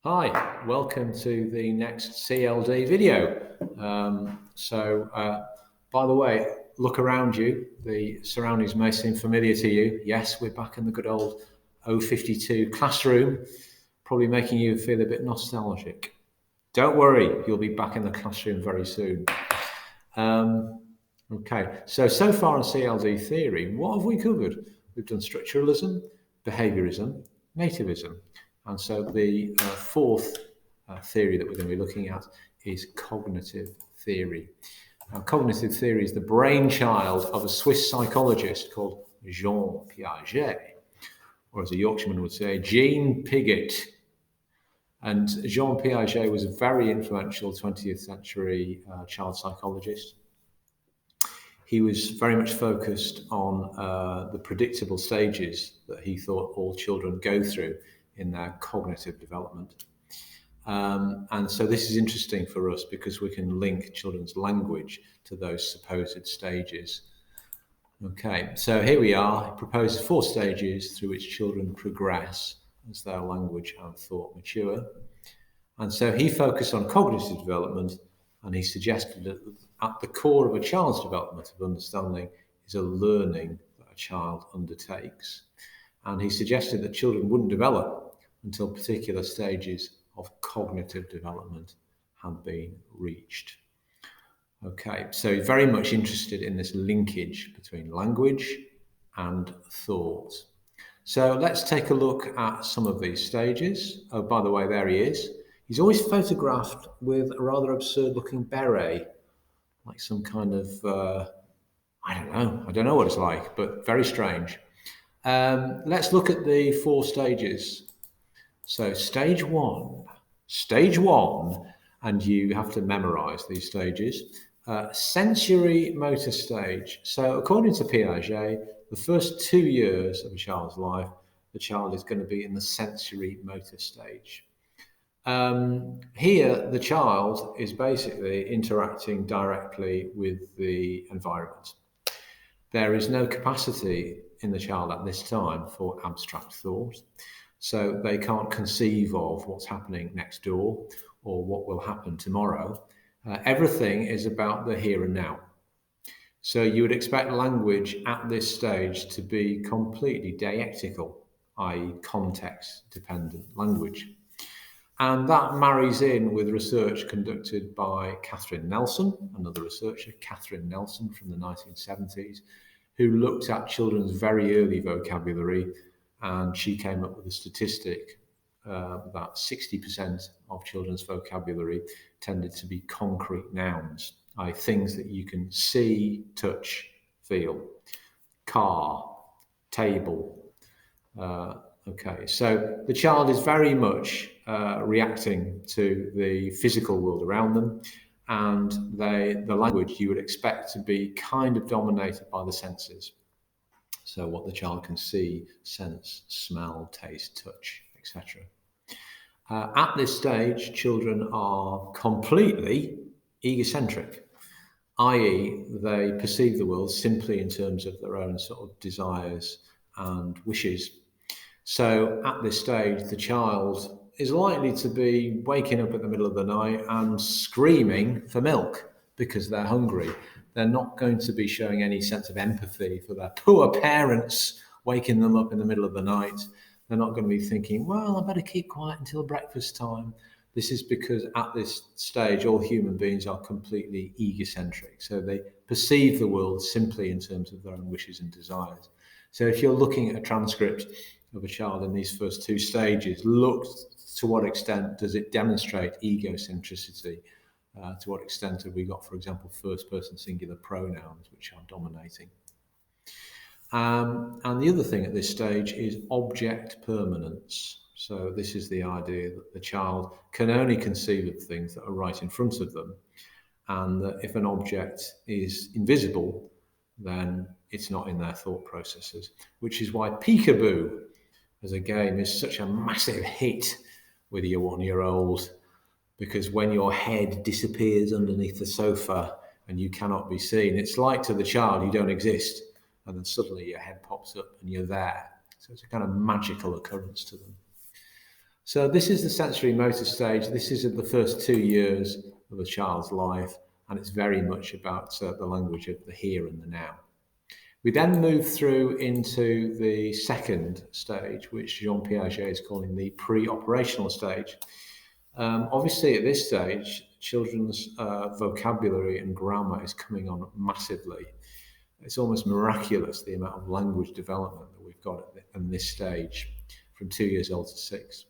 Hi, welcome to the next CLD video. By the way, look around you. The surroundings may seem familiar to you. Yes, we're back in the good old 052 classroom, probably making you feel a bit nostalgic. Don't worry, you'll be back in the classroom very soon. Okay, so far in CLD theory, what have we covered? We've done structuralism, behaviourism, nativism. And so the fourth theory that we're going to be looking at is cognitive theory. Now, cognitive theory is the brainchild of a Swiss psychologist called Jean Piaget, or as a Yorkshireman would say, Jean Piaget. And Jean Piaget was a very influential 20th century child psychologist. He was very much focused on the predictable stages that he thought all children go through in their cognitive development. And so this is interesting for us because we can link children's language to those supposed stages. Okay, so here we are. He proposes 4 stages through which children progress as their language and thought mature. And so he focused on cognitive development, and he suggested that at the core of a child's development of understanding is a learning that a child undertakes. And he suggested that children wouldn't develop until particular stages of cognitive development had been reached. Okay, so very much interested in this linkage between language and thought. So let's take a look at some of these stages. Oh, by the way, there he is. He's always photographed with a rather absurd looking beret, like some kind of, I don't know what it's like, but very strange. Let's look at the 4 stages. So stage one, and you have to memorize these stages. Sensory motor stage. So according to Piaget, the first 2 years of a child's life, the child is going to be in the sensory motor stage. Here, the child is basically interacting directly with the environment. There is no capacity in the child at this time for abstract thought. So they can't conceive of what's happening next door or what will happen tomorrow. Everything is about the here and now. So you would expect language at this stage to be completely dialectical, i.e. context-dependent language. And that marries in with research conducted by Catherine Nelson, another researcher, Catherine Nelson from the 1970s, who looked at children's very early vocabulary, and she came up with a statistic that 60% of children's vocabulary tended to be concrete nouns, i.e. things that you can see, touch, feel. Car, table. Okay, so the child is very much reacting to the physical world around them, and the language you would expect to be kind of dominated by the senses. So what the child can see, sense, smell, taste, touch, etc. At this stage, children are completely egocentric, i.e. they perceive the world simply in terms of their own sort of desires and wishes. So at this stage, the child is likely to be waking up in the middle of the night and screaming for milk because they're hungry. They're not going to be showing any sense of empathy for their poor parents waking them up in the middle of the night. They're not going to be thinking, well, I better keep quiet until breakfast time. This is because at this stage, all human beings are completely egocentric. So they perceive the world simply in terms of their own wishes and desires. So if you're looking at a transcript of a child in these first 2 stages, look to what extent does it demonstrate egocentricity. To what extent have we got, for example, first-person singular pronouns, which are dominating. And the other thing at this stage is object permanence. So this is the idea that the child can only conceive of things that are right in front of them, and that if an object is invisible, then it's not in their thought processes, which is why Peekaboo as a game is such a massive hit with your 1-year-old, because when your head disappears underneath the sofa and you cannot be seen, it's like to the child you don't exist, and then suddenly your head pops up and you're there. So it's a kind of magical occurrence to them. So this is the sensory motor stage. This is the first 2 years of a child's life, and it's very much about the language of the here and the now. We then move through into the second stage, which Jean Piaget is calling the pre-operational stage. Obviously, at this stage, children's vocabulary and grammar is coming on massively. It's almost miraculous, the amount of language development that we've got at this stage, from 2 years old to 6.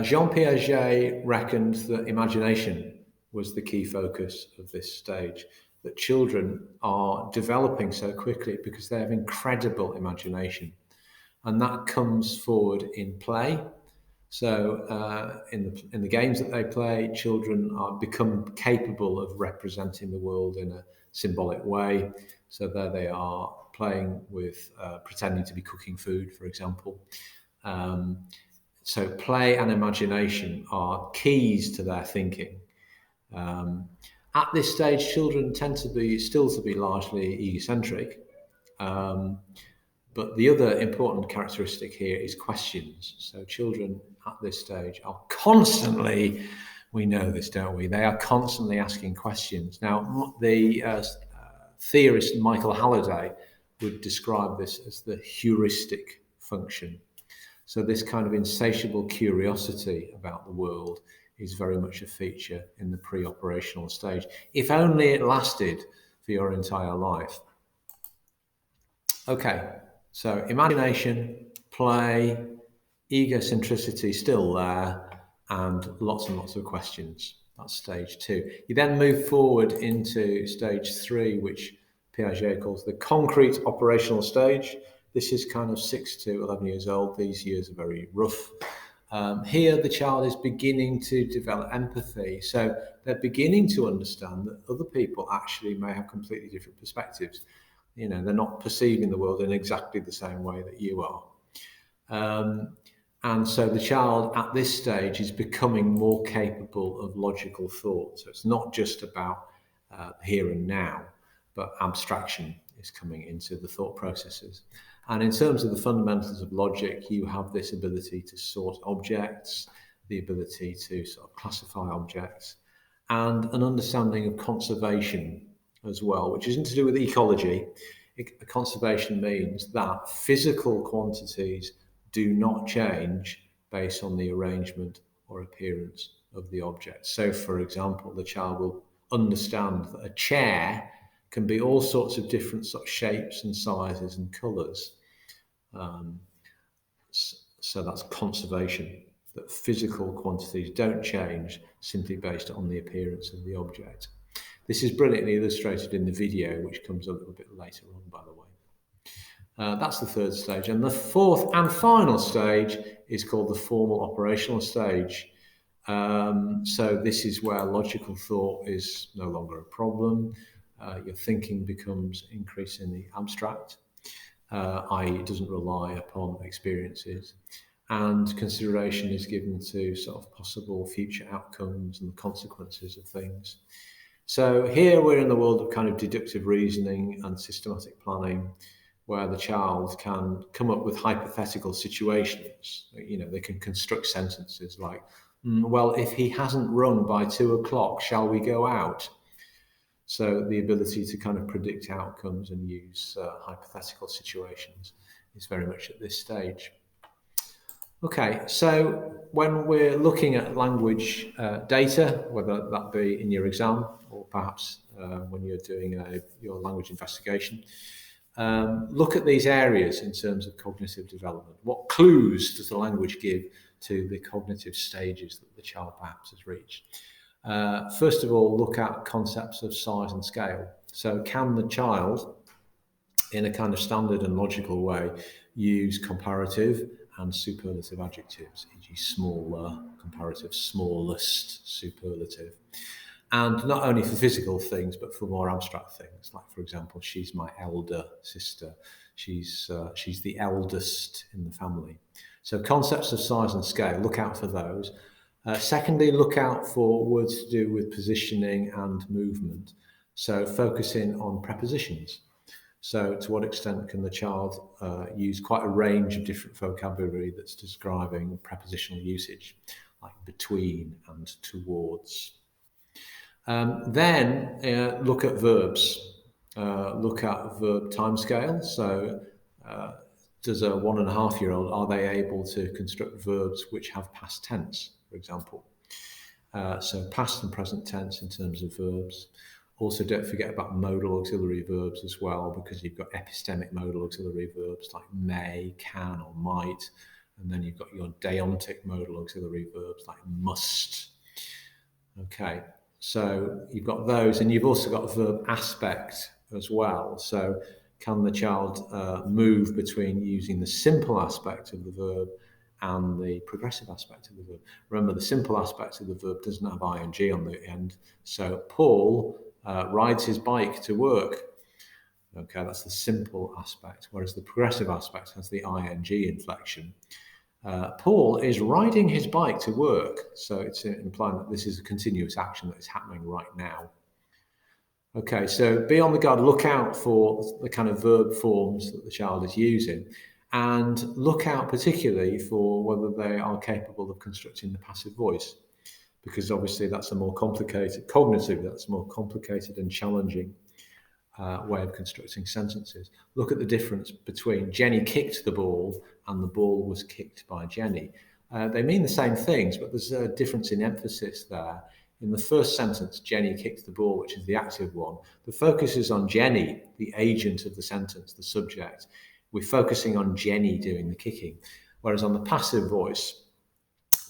Jean Piaget reckoned that imagination was the key focus of this stage, that children are developing so quickly because they have incredible imagination. And that comes forward in play. So in the games that they play, children become capable of representing the world in a symbolic way. So there they are playing with pretending to be cooking food, for example. So play and imagination are keys to their thinking. At this stage, children tend to be largely egocentric. But the other important characteristic here is questions. So children at this stage are constantly, we know this, don't we? They are constantly asking questions. Now, the theorist Michael Halliday would describe this as the heuristic function. So this kind of insatiable curiosity about the world is very much a feature in the pre-operational stage, if only it lasted for your entire life. Okay, so imagination, play, egocentricity still there, and lots of questions. That's stage 2. You then move forward into stage 3, which Piaget calls the concrete operational stage. This is kind of 6 to 11 years old. These years are very rough. Here, the child is beginning to develop empathy. So they're beginning to understand that other people actually may have completely different perspectives. You know, they're not perceiving the world in exactly the same way that you are. And so the child at this stage is becoming more capable of logical thought. So it's not just about here and now, but abstraction is coming into the thought processes. And in terms of the fundamentals of logic, you have this ability to sort objects, the ability to sort of classify objects, and an understanding of conservation as well, which isn't to do with ecology. Conservation means that physical quantities do not change based on the arrangement or appearance of the object. So, for example, the child will understand that a chair can be all sorts of different sort of shapes and sizes and colours. So that's conservation, that physical quantities don't change simply based on the appearance of the object. This is brilliantly illustrated in the video, which comes a little bit later on, by the way. That's the third stage. And the fourth and final stage is called the formal operational stage. So this is where logical thought is no longer a problem. Your thinking becomes increasingly abstract, i.e. it doesn't rely upon experiences. And consideration is given to sort of possible future outcomes and the consequences of things. So here we're in the world of kind of deductive reasoning and systematic planning, where the child can come up with hypothetical situations. You know, they can construct sentences like, well, if he hasn't rung by 2 o'clock, shall we go out? So the ability to kind of predict outcomes and use hypothetical situations is very much at this stage. Okay, so when we're looking at language data, whether that be in your exam or perhaps when you're doing your language investigation, look at these areas in terms of cognitive development. What clues does the language give to the cognitive stages that the child perhaps has reached? First of all, look at concepts of size and scale. So can the child, in a kind of standard and logical way, use comparative and superlative adjectives, e.g. smaller, comparative, smallest, superlative. And not only for physical things, but for more abstract things. Like, for example, she's my elder sister. She's the eldest in the family. So concepts of size and scale, look out for those. Secondly, look out for words to do with positioning and movement. So focusing on prepositions. So to what extent can the child use quite a range of different vocabulary that's describing prepositional usage, like between and towards. Then look at verbs. Look at verb timescale. So does a 1.5-year-old, are they able to construct verbs which have past tense, for example? So past and present tense in terms of verbs. Also, don't forget about modal auxiliary verbs as well, because you've got epistemic modal auxiliary verbs like may, can, or might. And then you've got your deontic modal auxiliary verbs like must. Okay, so you've got those, and you've also got verb aspect as well. So can the child move between using the simple aspect of the verb and the progressive aspect of the verb? Remember, the simple aspect of the verb doesn't have ing on the end. So Paul rides his bike to work. Okay, that's the simple aspect, whereas the progressive aspect has the ing inflection. Paul is riding his bike to work, so it's implying that this is a continuous action that is happening right now. Okay, so be on the guard, look out for the kind of verb forms that the child is using, and look out particularly for whether they are capable of constructing the passive voice, because obviously that's a more complicated, cognitively, that's a more complicated and challenging way of constructing sentences. Look at the difference between Jenny kicked the ball and the ball was kicked by Jenny. They mean the same things, but there's a difference in emphasis there. In the first sentence, Jenny kicked the ball, which is the active one. The focus is on Jenny, the agent of the sentence, the subject. We're focusing on Jenny doing the kicking. Whereas on the passive voice,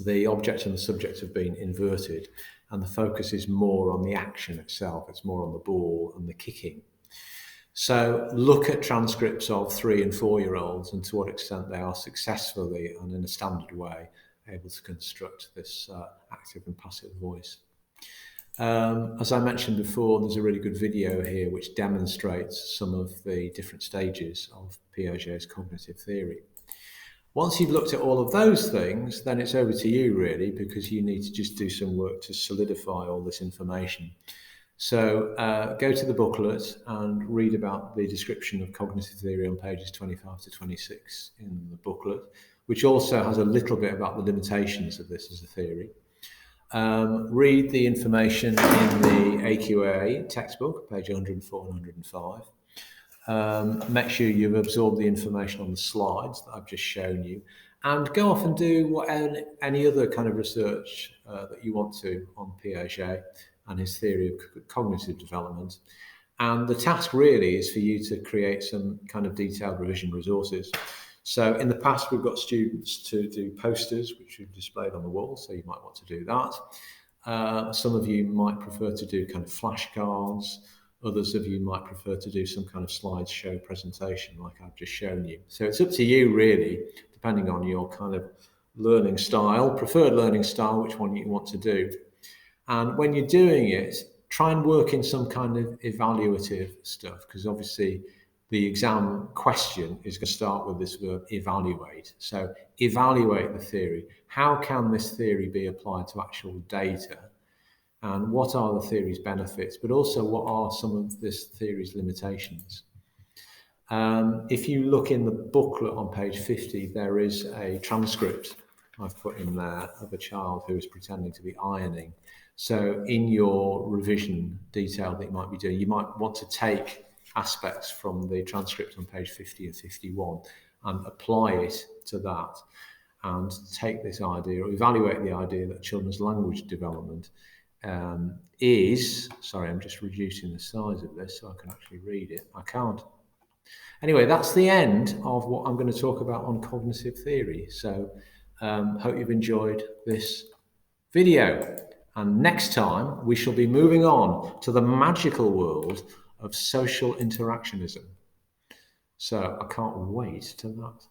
the object and the subject have been inverted, and the focus is more on the action itself. It's more on the ball and the kicking. So look at transcripts of 3- and 4-year-olds and to what extent they are successfully and in a standard way able to construct this active and passive voice. As I mentioned before, there's a really good video here which demonstrates some of the different stages of Piaget's cognitive theory. Once you've looked at all of those things, then it's over to you really, because you need to just do some work to solidify all this information. So go to the booklet and read about the description of cognitive theory on pages 25 to 26 in the booklet, which also has a little bit about the limitations of this as a theory. Read the information in the AQA textbook, page 104 and 105. Make sure you've absorbed the information on the slides that I've just shown you, and go off and do any other kind of research that you want to on Piaget and his theory of cognitive development. And the task really is for you to create some kind of detailed revision resources. So in the past, we've got students to do posters, which we've displayed on the wall, so you might want to do that. Some of you might prefer to do kind of flashcards. Others of you might prefer to do some kind of slideshow presentation like I've just shown you. So it's up to you really, depending on your kind of learning style, preferred learning style, which one you want to do. And when you're doing it, try and work in some kind of evaluative stuff, because obviously the exam question is going to start with this verb evaluate. So evaluate the theory. How can this theory be applied to actual data? And what are the theory's benefits? But also, what are some of this theory's limitations? If you look in the booklet on page 50, there is a transcript I've put in there of a child who is pretending to be ironing. So in your revision detail that you might be doing, you might want to take aspects from the transcript on page 50 and 51 and apply it to that, and take this idea or evaluate the idea that children's language development is, sorry, I'm just reducing the size of this so I can actually read it. I can't. Anyway, that's the end of what I'm going to talk about on cognitive theory. So hope you've enjoyed this video. And next time, we shall be moving on to the magical world of social interactionism. So I can't wait to that.